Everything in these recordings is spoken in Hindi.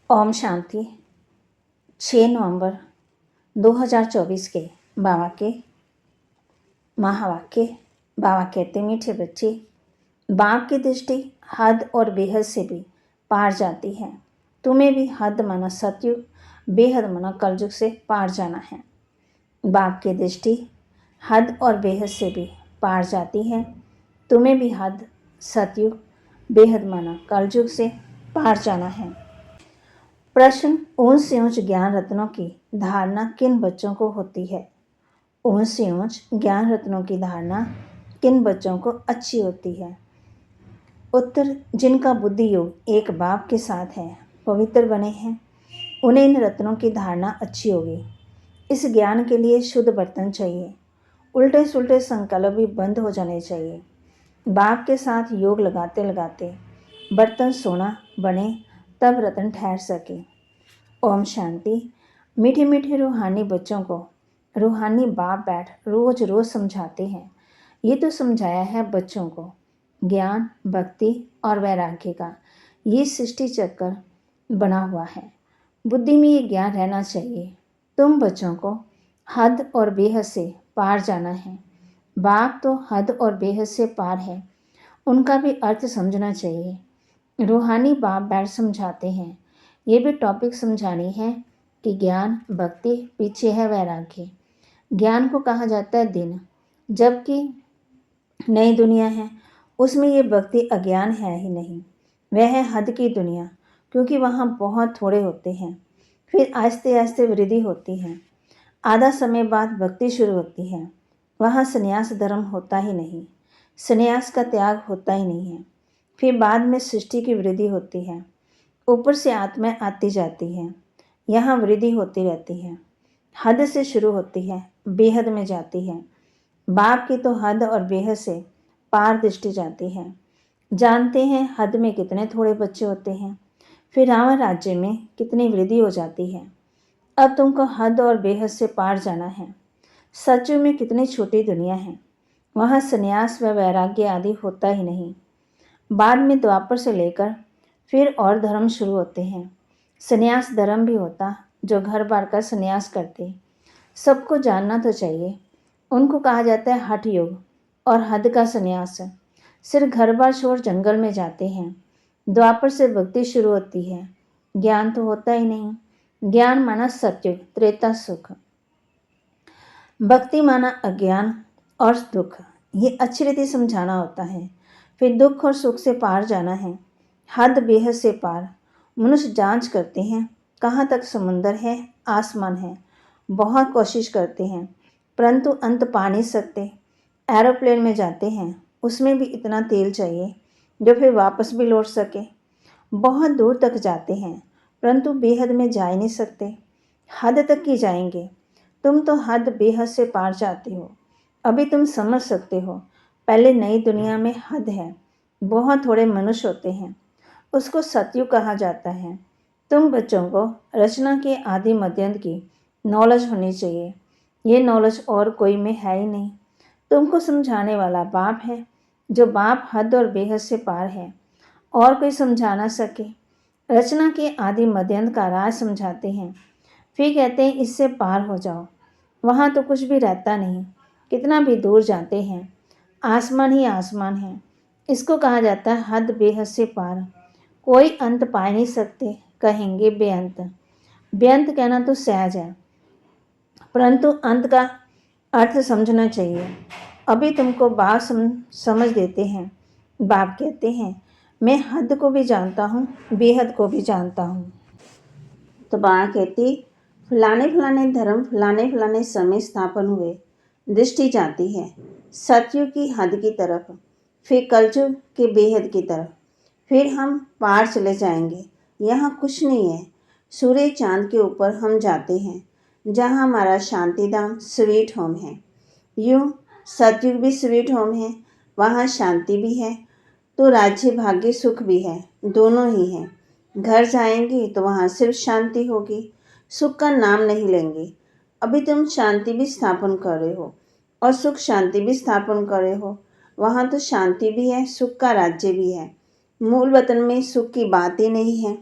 ओम शांति। 6 नवंबर 2024 के बाबा के महावाक्य। बाबा कहते, मीठे बच्चे, बाप की दृष्टि हद और बेहद से भी पार जाती है। तुम्हें भी हद माना सतयुग, बेहद माना कलयुग से पार जाना है। बाप की दृष्टि हद और बेहद से भी पार जाती है। तुम्हें भी हद, सतयुग, बेहद माना कलयुग से पार जाना है। प्रश्न, ऊंच से ऊंच ज्ञान रत्नों की धारणा किन बच्चों को होती है? ऊंच से ऊंच ज्ञान रत्नों की धारणा किन बच्चों को अच्छी होती है? उत्तर, जिनका बुद्धि योग एक बाप के साथ है, पवित्र बने हैं, उन्हें इन रत्नों की धारणा अच्छी होगी। इस ज्ञान के लिए शुद्ध बर्तन चाहिए, उल्टे सुल्टे संकल्प भी बंद हो जाने चाहिए। बाप के साथ योग लगाते लगाते बर्तन सोना बने, तब रत्न ठहर सके। ओम शांति। मीठे मीठे रूहानी बच्चों को रूहानी बाप बैठ रोज रोज समझाते हैं। ये तो समझाया है बच्चों को ज्ञान, भक्ति और वैराग्य का ये सृष्टि चक्कर बना हुआ है। बुद्धि में ये ज्ञान रहना चाहिए। तुम बच्चों को हद और बेहद से पार जाना है। बाप तो हद और बेहद से पार है, उनका भी अर्थ समझना चाहिए। रूहानी बाप बैठ समझाते हैं। ये भी टॉपिक समझानी है कि ज्ञान, भक्ति, पीछे है वैराग्य। ज्ञान को कहा जाता है दिन, जबकि नई दुनिया है उसमें ये भक्ति अज्ञान है ही नहीं, वह है हद की दुनिया, क्योंकि वहाँ बहुत थोड़े होते हैं। फिर आहिस्ते आहिस्ते वृद्धि होती है, आधा समय बाद भक्ति शुरू होती है। वहाँ संन्यास धर्म होता ही नहीं, संन्यास का त्याग होता ही नहीं है। फिर बाद में सृष्टि की वृद्धि होती है, ऊपर से आत्मा आती जाती है, यहाँ वृद्धि होती रहती है। हद से शुरू होती है, बेहद में जाती है। बाप की तो हद और बेहद से पार दृष्टि जाती है। जानते हैं हद में कितने थोड़े बच्चे होते हैं, फिर रावण राज्य में कितनी वृद्धि हो जाती है। अब तुमको हद और बेहद से पार जाना है। सचयुग में कितनी छोटी दुनिया है, वहाँ संन्यास व वैराग्य आदि होता ही नहीं। बाद में द्वापर से लेकर फिर और धर्म शुरू होते हैं। संन्यास धर्म भी होता, जो घर बार का संन्यास करते। सबको जानना तो चाहिए, उनको कहा जाता है हठ योग और हद का संन्यास। सिर्फ घर बार छोड़ जंगल में जाते हैं। द्वापर से भक्ति शुरू होती है, ज्ञान तो होता ही नहीं। ज्ञान माना सत्युग, त्रेता सुख। भक्ति माना अज्ञान और दुख। ये अच्छी रीति समझाना होता है। फिर दुख और सुख से पार जाना है, हद बेहद से पार। मनुष्य जांच करते हैं कहाँ तक समुंदर है, आसमान है, बहुत कोशिश करते हैं, परंतु अंत पा नहीं सकते। एरोप्लेन में जाते हैं, उसमें भी इतना तेल चाहिए जो फिर वापस भी लौट सके। बहुत दूर तक जाते हैं, परंतु बेहद में जा ही नहीं सकते, हद तक ही जाएंगे। तुम तो हद बेहद से पार जाते हो, अभी तुम समझ सकते हो। पहले नई दुनिया में हद है, बहुत थोड़े मनुष्य होते हैं, उसको सतयुग कहा जाता है। तुम बच्चों को रचना के आदि मध्यंत की नॉलेज होनी चाहिए। ये नॉलेज और कोई में है ही नहीं। तुमको समझाने वाला बाप है, जो बाप हद और बेहद से पार है, और कोई समझा ना सके। रचना के आदि मध्यंत का राज समझाते हैं, फिर कहते हैं इससे पार हो जाओ। वहाँ तो कुछ भी रहता नहीं, कितना भी दूर जाते हैं, आसमान ही आसमान है। इसको कहा जाता है हद बेहद से पार। कोई अंत पा नहीं सकते, कहेंगे बेअंत। बेअंत कहना तो सहज है, परंतु अंत का अर्थ समझना चाहिए। अभी तुमको बात समझ देते हैं। बाप कहते हैं, मैं हद को भी जानता हूँ, बेहद को भी जानता हूँ। तो बाप कहती, फलाने फलाने धर्म फलाने फलाने समय स्थापन हुए, दृष्टि जाती है सतयुग की हद की तरफ, फिर कलयुग के बेहद की तरफ, फिर हम पार चले जाएंगे। यहाँ कुछ नहीं है, सूर्य चांद के ऊपर हम जाते हैं, जहाँ हमारा शांतिधाम स्वीट होम है। यूँ सतयुग भी स्वीट होम है, वहाँ शांति भी है, तो राज्य भाग्य सुख भी है, दोनों ही हैं। घर जाएंगे तो वहाँ सिर्फ शांति होगी, सुख का नाम नहीं लेंगे। अभी तुम शांति भी स्थापन कर रहे हो और सुख शांति भी स्थापन कर रहे हो। वहाँ तो शांति भी है, सुख का राज्य भी है। मूल वतन में सुख की बात ही नहीं है।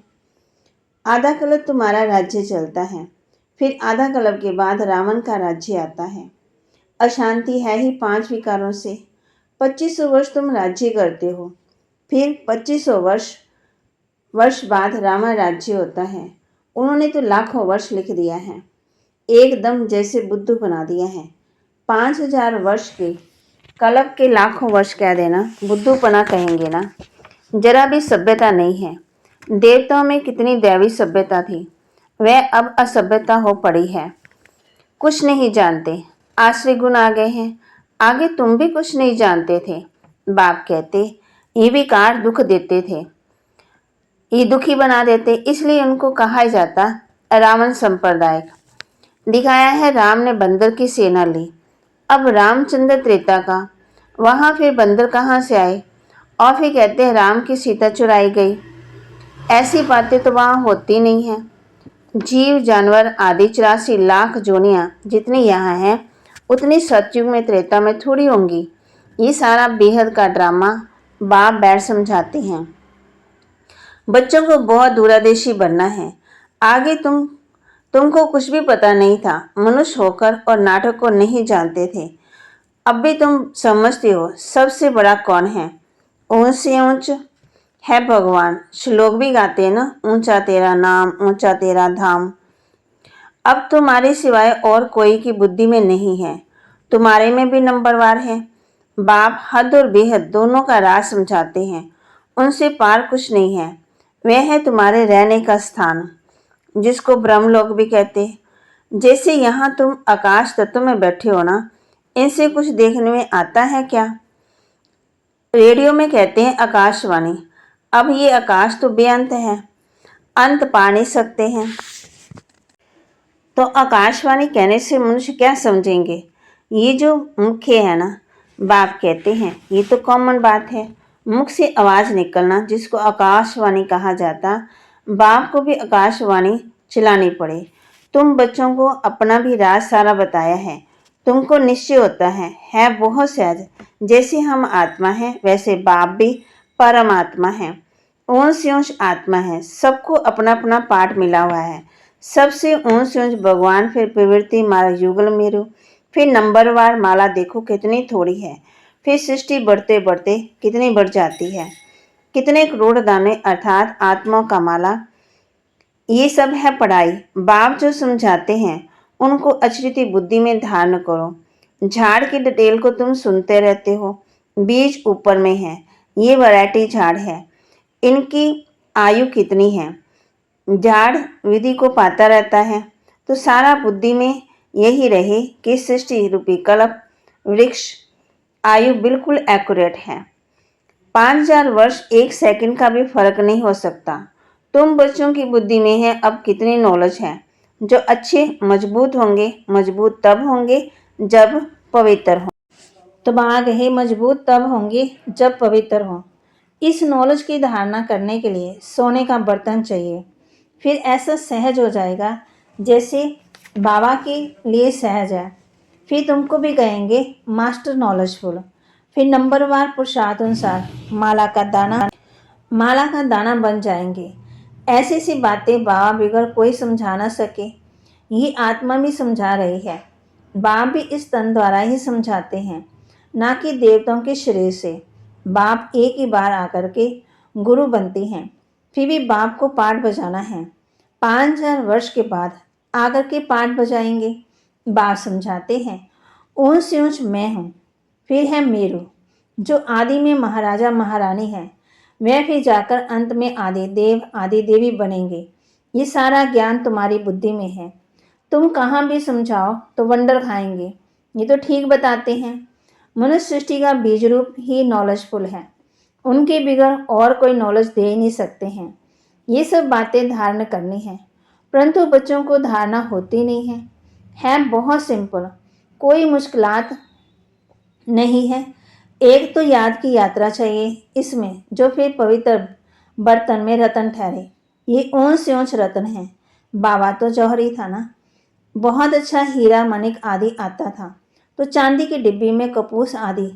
आधा कल्प तुम्हारा राज्य चलता है, फिर आधा कल्प के बाद रावण का राज्य आता है। अशांति है ही 5 विकारों से। 2500 वर्ष तुम राज्य करते हो, फिर 2500 वर्ष बाद रावण राज्य होता है। उन्होंने तो लाखों वर्ष लिख दिया है, एकदम जैसे बुद्धू बना दिया है। 5000 वर्ष के कल्प के लाखों वर्ष कह देना बुद्धूपना कहेंगे ना। जरा भी सभ्यता नहीं है। देवताओं में कितनी दैवी सभ्यता थी, वह अब असभ्यता हो पड़ी है। कुछ नहीं जानते, आश्रय गुण आ गए हैं। आगे तुम भी कुछ नहीं जानते थे। बाप कहते ये विकार दुख देते थे, ये दुखी बना देते, इसलिए उनको कहा जाता रावण संप्रदायक। दिखाया है राम ने बंदर की सेना ली। अब रामचंद्र त्रेता का, वहां फिर बंदर कहाँ से आए? और फिर कहते हैं राम की सीता चुराई गई। ऐसी बातें तो वहां होती नहीं है। जीव जानवर आदि 84 लाख जोनियां जितनी यहाँ हैं उतनी सतयुग में त्रेता में थोड़ी होंगी। ये सारा बेहद का ड्रामा बाप बैठ समझाते हैं। बच्चों को बहुत दूरदर्शी बनना है। आगे तुमको कुछ भी पता नहीं था। मनुष्य होकर और नाटक को नहीं जानते थे। अब भी तुम समझते हो सबसे बड़ा कौन है। ऊंच से ऊंच है भगवान। श्लोक भी गाते हैं ना, ऊंचा तेरा नाम, ऊंचा तेरा धाम। अब तुम्हारे सिवाय और कोई की बुद्धि में नहीं है, तुम्हारे में भी नंबरवार है। बाप हद और बेहद दोनों का राज समझाते हैं। उनसे पार कुछ नहीं है। वह है तुम्हारे रहने का स्थान, जिसको ब्रह्मलोक भी कहते हैं। जैसे यहाँ तुम आकाश तत्व में बैठे हो ना, इनसे कुछ देखने में आता है क्या? रेडियो में कहते हैं आकाशवाणी। अब ये आकाश तो बेअंत है, अंत पा नहीं सकते हैं। तो आकाशवाणी कहने से मनुष्य क्या समझेंगे? ये जो मुख्य है ना, बाप कहते हैं ये तो कॉमन बात है। मुख से आवाज निकलना जिसको आकाशवाणी कहा जाता, बाप को भी आकाशवाणी चलानी पड़े। तुम बच्चों को अपना भी राज सारा बताया है। तुमको निश्चय होता है बहुत सहज। जैसे हम आत्मा हैं वैसे बाप भी परमात्मा है, ऊंच से ऊंच आत्मा है। सबको अपना अपना पाठ मिला हुआ है। सबसे ऊंच से ऊंच भगवान, फिर प्रवृत्ति माला युगल मेरु, फिर नंबरवार माला देखो कितनी थोड़ी है। फिर सृष्टि बढ़ते बढ़ते कितनी बढ़ जाती है, कितने करोड़ दाने अर्थात आत्मा का माला। ये सब है पढ़ाई। बाप जो समझाते हैं उनको अचरित बुद्धि में धारण करो। झाड़ की डिटेल को तुम सुनते रहते हो। बीज ऊपर में है, ये वैरायटी झाड़ है। इनकी आयु कितनी है? झाड़ विधि को पाता रहता है, तो सारा बुद्धि में यही रहे कि सृष्टि रूपी कल्प वृक्ष आयु बिल्कुल एक्यूरेट है। 5000 वर्ष 1 सेकंड का भी फर्क नहीं हो सकता। तुम बच्चों की बुद्धि में है अब कितनी नॉलेज है। जो अच्छे मजबूत होंगे, मजबूत तब होंगे जब पवित्र हो। तो बाग है मजबूत तब होंगे जब पवित्र हों। इस नॉलेज की धारणा करने के लिए सोने का बर्तन चाहिए। फिर ऐसा सहज हो जाएगा जैसे बाबा के लिए सहज है। फिर तुमको भी कहेंगे मास्टर नॉलेजफुल। फिर नंबरवार पुरुषार्थ अनुसार माला का दाना बन जाएंगे। ऐसी सी बातें बाबा बिगड़ कोई समझा ना सके। ये आत्मा भी समझा रही है। बाप भी इस तन द्वारा ही समझाते हैं, ना कि देवताओं के शरीर से। बाप एक ही बार आकर के गुरु बनते हैं, फिर भी बाप को पाठ बजाना है। 5000 वर्ष के बाद आकर के पाठ बजाएंगे। बाप समझाते हैं ऊंच से ऊंच मैं हूँ। फिर है मेरू, जो आदि में महाराजा महारानी है। वह फिर जाकर अंत में आदि देव आदि देवी बनेंगे। ये सारा ज्ञान तुम्हारी बुद्धि में है। तुम कहाँ भी समझाओ तो वंडर खाएंगे। ये तो ठीक बताते हैं। मनुष्य सृष्टि का बीज रूप ही नॉलेजफुल है। उनके बिगड़ और कोई नॉलेज दे ही नहीं सकते हैं। ये सब बातें धारण करनी है, परंतु बच्चों को धारणा होती नहीं है बहुत सिंपल, कोई मुश्किलात नहीं है। एक तो याद की यात्रा चाहिए इसमें, जो फिर पवित्र बर्तन में रतन ठहरे। ये ऊंच से ऊंच रतन है। बाबा तो जौहरी था ना, बहुत अच्छा हीरा मणिक आदि आता था, तो चांदी की डिब्बी में कपूस आदि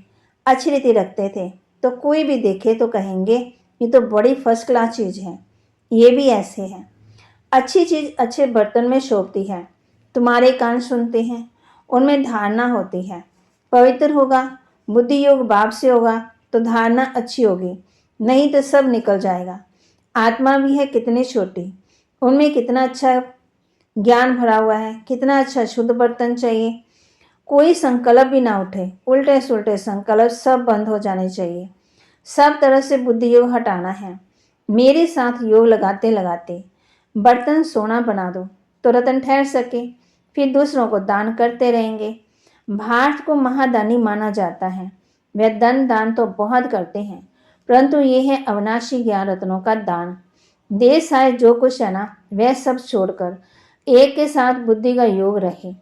अच्छी रीति रखते थे। तो कोई भी देखे तो कहेंगे ये तो बड़ी फर्स्ट क्लास चीज़ है। ये भी ऐसे है। अच्छी चीज़ अच्छे बर्तन में शोभती है। तुम्हारे कान सुनते हैं, उनमें धारणा होती है। पवित्र होगा, बुद्धि योग बाप से होगा तो धारणा अच्छी होगी, नहीं तो सब निकल जाएगा। आत्मा भी है कितनी छोटी, उनमें कितना अच्छा ज्ञान भरा हुआ है, कितना अच्छा शुद्ध बर्तन चाहिए। कोई संकल्प भी ना उठे, उल्टे सुलटे संकल्प सब बंद हो जाने चाहिए। सब तरह से बुद्धि योग हटाना है। मेरे साथ योग लगाते लगाते बर्तन सोना बना दो तो रतन ठहर सके, फिर दूसरों को दान करते रहेंगे। भारत को महादानी माना जाता है। वे धन दान तो बहुत करते हैं, परंतु ये है अविनाशी ज्ञान रत्नों का दान। देश आए जो कुछ है ना, वह सब छोड़कर एक के साथ बुद्धि का योग रहे।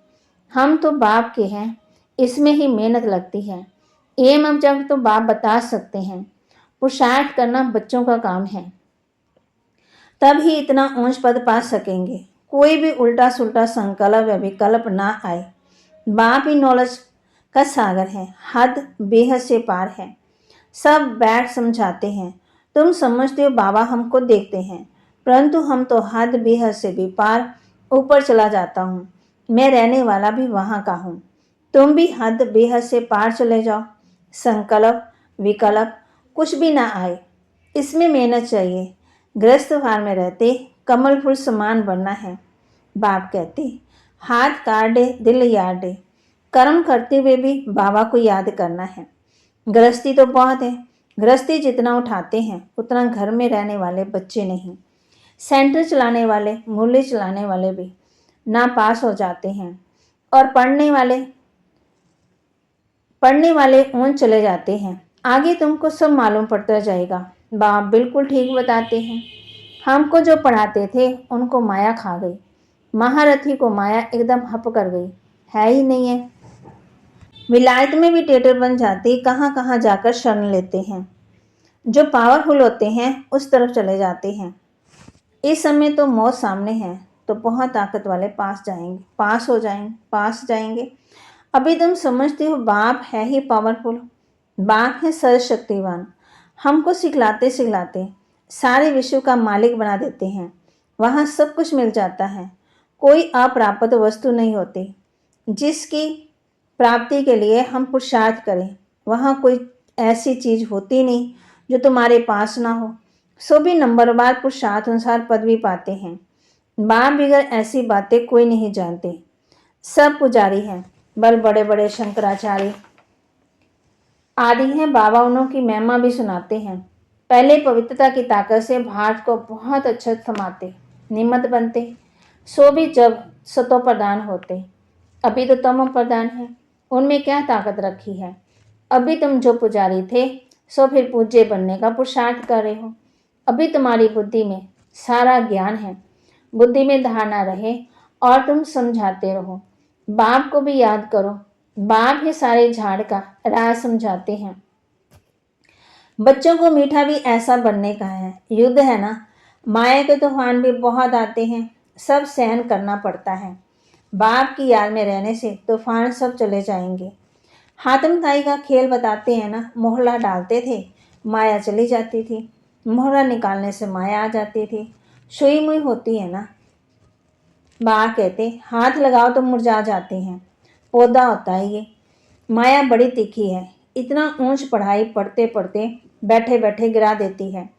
हम तो बाप के हैं, इसमें ही मेहनत लगती है। एम अब जब तो बाप बता सकते हैं। पुरुषार्थ करना बच्चों का काम है, तब ही इतना ऊंच पद पा सकेंगे। कोई भी उल्टा सुल्टा संकल्प या विकल्प ना आए। बाप ही नॉलेज का सागर है, हद बेहद से पार है। सब बैठ समझाते हैं, तुम समझते हो बाबा हमको देखते हैं, परंतु हम तो हद बेहद से भी पार ऊपर चला जाता हूँ। मैं रहने वाला भी वहाँ का हूँ। तुम भी हद बेहद से पार चले जाओ। संकल्प विकल्प कुछ भी ना आए, इसमें मेहनत चाहिए। गृहस्थ भार में रहते कमल फूल समान बनना है। बाप कहते हाथ काटे दिल यादे, कर्म करते हुए भी बाबा को याद करना है। गृहस्थी तो बहुत है, गृहस्थी जितना उठाते हैं उतना घर में रहने वाले बच्चे नहीं। सेंटर चलाने वाले मूल्य चलाने वाले भी ना पास हो जाते हैं और पढ़ने वाले ऊंच चले जाते हैं। आगे तुमको सब मालूम पड़ता जाएगा। बाप बिल्कुल ठीक बताते हैं। हमको जो पढ़ाते थे उनको माया खा गई। महारथी को माया एकदम हप कर गई, है ही नहीं है। विलायत में भी टेटर बन जाते, कहाँ कहाँ जाकर शरण लेते हैं। जो पावरफुल होते हैं उस तरफ चले जाते हैं। इस समय तो मौत सामने है, तो बहुत ताकत वाले पास जाएंगे। अभी तुम समझते हो बाप है ही पावरफुल, बाप है सर्वशक्तिवान। हमको सिखलाते सिखलाते सारे विश्व का मालिक बना देते हैं। वहाँ सब कुछ मिल जाता है, कोई अप्राप्त वस्तु नहीं होती जिसकी प्राप्ति के लिए हम पुरुषार्थ करें। वहाँ कोई ऐसी चीज़ होती नहीं जो तुम्हारे पास ना हो। सो भी नंबरवार पुरुषार्थ अनुसार पदवी पाते हैं। बाप बिगड़ ऐसी बातें कोई नहीं जानते। सब पुजारी हैं, बल बड़े बड़े शंकराचार्य आदि हैं। बाबा उन्हों की महिमा भी सुनाते हैं। पहले पवित्रता की ताकत से भारत को बहुत अच्छा थमाते, निमित्त बनते। सो भी जब सतो प्रदान होते, अभी तो तमो प्रदान है, उनमें क्या ताकत रखी है। अभी तुम जो पुजारी थे सो फिर पूज्य बनने का पुरुषार्थ कर रहे हो। अभी तुम्हारी बुद्धि में सारा ज्ञान है, बुद्धि में धारणा रहे और तुम समझाते रहो। बाप को भी याद करो, बाप ही सारे झाड़ का राज समझाते हैं। बच्चों को मीठा भी ऐसा बनने का है। युद्ध है ना, माया के तूफान भी बहुत आते हैं, सब सहन करना पड़ता है। बाप की याद में रहने से तूफान सब चले जाएंगे। हातिम ताई का खेल बताते हैं ना, मोहल्ला डालते थे, माया चली जाती थी, मोहरा निकालने से माया आ जाती थी। सुई मुई होती है ना। बा कहते हाथ लगाओ तो मुरझा जाते हैं, पौधा होता है ये। माया बड़ी तीखी है, इतना ऊंच पढ़ाई पढ़ते पढ़ते बैठे बैठे गिरा देती है।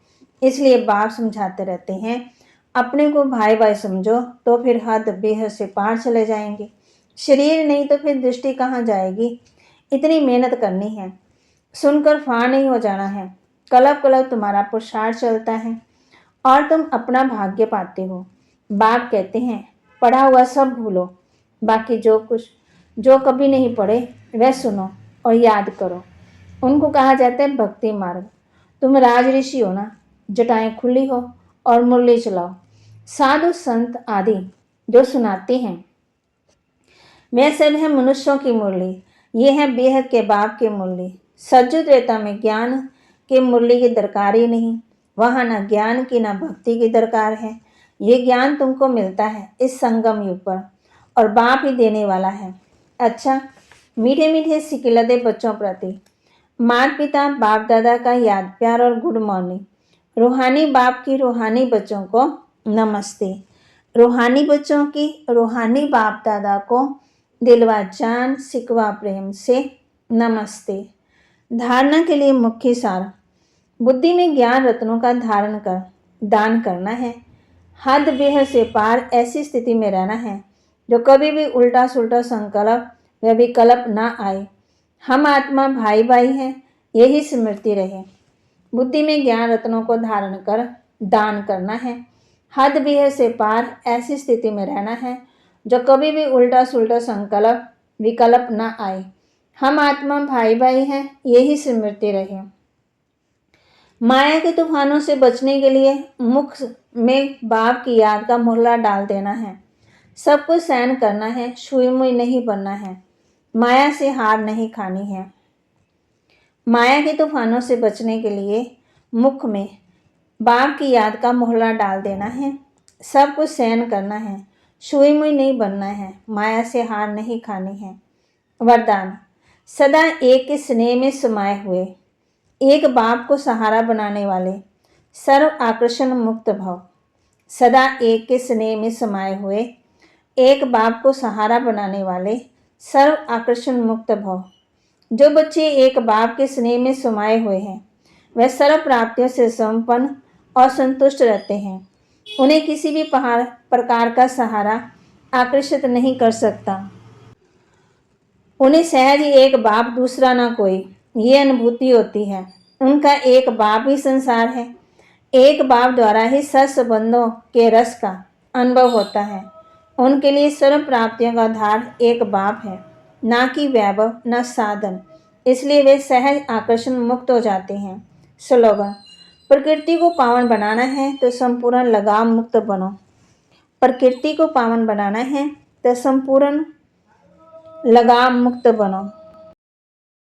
इसलिए बाप समझाते रहते हैं, अपने को भाई भाई समझो तो फिर हद बेहद से पार चले जाएंगे। शरीर नहीं तो फिर दृष्टि कहाँ जाएगी। इतनी मेहनत करनी है, सुनकर फाड़ नहीं हो जाना है। कलप कलप तुम्हारा पुरुषार्थ चलता है और तुम अपना भाग्य पाते हो। बाप कहते हैं पढ़ा हुआ सब भूलो, बाकी जो कभी नहीं पढ़े वह सुनो और याद करो। उनको कहा जाता है भक्ति मार्ग। तुम राज ऋषि हो ना, जटाएं खुली हो और मुरली चलाओ। साधु संत आदि जो सुनाते हैं वह सब है मनुष्यों की मुरली। ये है बेहद के बाप की मुरली। सज्जु त्रेता में ज्ञान के मुरली की दरकार ही नहीं, वहाँ ना ज्ञान की ना भक्ति की दरकार है। ये ज्ञान तुमको मिलता है इस संगम युग पर और बाप ही देने वाला है। अच्छा, मीठे मीठे सिकिलते बच्चों प्रति माता पिता बाप दादा का याद प्यार और गुड मॉर्निंग। रूहानी बाप की रूहानी बच्चों को नमस्ते। रूहानी बच्चों की रूहानी बाप दादा को दिलवा जान सिकवा प्रेम से नमस्ते। धारणा के लिए मुख्य सार। बुद्धि में ज्ञान रत्नों का धारण कर दान करना है। हद बेहद से पार ऐसी स्थिति में रहना है जो कभी भी उल्टा सुल्टा संकल्प व विकल्प ना आए। हम आत्मा भाई भाई हैं, यही स्मृति रहे। बुद्धि में ज्ञान रत्नों को धारण कर दान करना है। हद बेहद से पार ऐसी स्थिति में रहना है जो कभी भी उल्टा सुल्टा संकल्प विकल्प ना आए। हम आत्मा भाई भाई हैं, यही स्मृति रहे। माया के तूफानों से बचने के लिए मुख में बाप की याद का मोहल्ला डाल देना है। सब कुछ सहन करना है, छुई मुई नहीं बनना है। माया से हार नहीं खानी है। माया के तूफानों से बचने के लिए मुख में बाप की याद का मोहल्ला डाल देना है। सब कुछ सहन करना है, छुई मुई नहीं बनना है। माया से हार नहीं खानी है। वरदान। सदा एक के स्नेह में समाये हुए, एक बाप को सहारा बनाने वाले, सर्व आकर्षण मुक्त भव। सदा एक के स्नेह में समाये हुए, एक बाप को सहारा बनाने वाले, सर्व आकर्षण मुक्त भव। जो बच्चे एक बाप के स्नेह में समाये हुए हैं वह सर्व प्राप्तियों से संपन्न और संतुष्ट रहते हैं। उन्हें किसी भी प्रकार का सहारा आकर्षित नहीं कर सकता। उन्हें सहज ही एक बाप दूसरा ना कोई, ये अनुभूति होती है। उनका एक बाप ही संसार है। एक बाप द्वारा ही सत्संबंधों के रस का अनुभव होता है। उनके लिए सर्व प्राप्तियों का आधार एक बाप है, ना कि वैभव न साधन। इसलिए वे सहज आकर्षण मुक्त हो जाते हैं। स्लोगन। प्रकृति को पावन बनाना है तो संपूर्ण लगाव मुक्त बनो। प्रकृति को पावन बनाना है तो संपूर्ण लगाव मुक्त बनो।